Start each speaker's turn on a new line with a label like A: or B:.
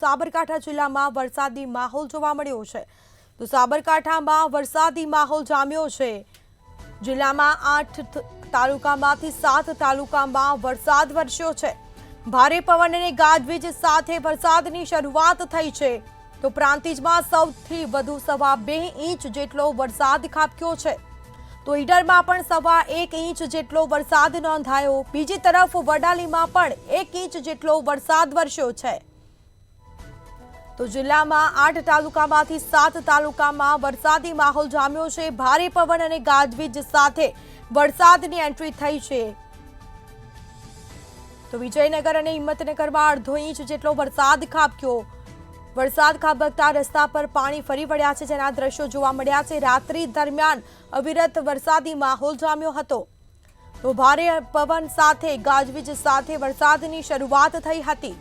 A: સાબરકાંઠા જિલ્લામાં વરસાદી માહોલ જોવા મળ્યો છે તો સાબરકાંઠામાં વરસાદી માહોલ જામ્યો છે। જિલ્લામાં 8 તાલુકામાંથી 7 તાલુકામાં વરસાદ વરસ્યો છે। ભારે પવન અને ગાજવીજ સાથે વરસાદની શરૂઆત થઈ છે તો પ્રાંતિજમાં સૌથી વધુ 2.5 ઇંચ જેટલો વરસાદ ખાબક્યો છે તો ઈડરમાં પણ 1.25 ઇંચ જેટલો વરસાદ નોંધાયો। બીજી તરફ વડાલીમાં પણ 1 ઇંચ જેટલો વરસાદ વરસ્યો છે। तो जिला में 8 तालुकामांथी 7 तालुकामां वरसादी माहोल जाम्यो छे। भारे पवन अने गाजवीज साथे वरसादनी एंट्री थई छे तो विजयनगर अने हिम्मतनगरमां 1/2 इंच जेटलो वरसाद खाबक्यो। वरसाद खाबकता रस्ता पर पाणी फरी वळ्या छे जेना दृश्यो जोवा मळ्या छे। रात्रि दरमियान अविरत वरसादी माहोल जाम्यो हतो तो भारे पवन साथे गाजवीज साथे वरसादनी शरूआत थई हती।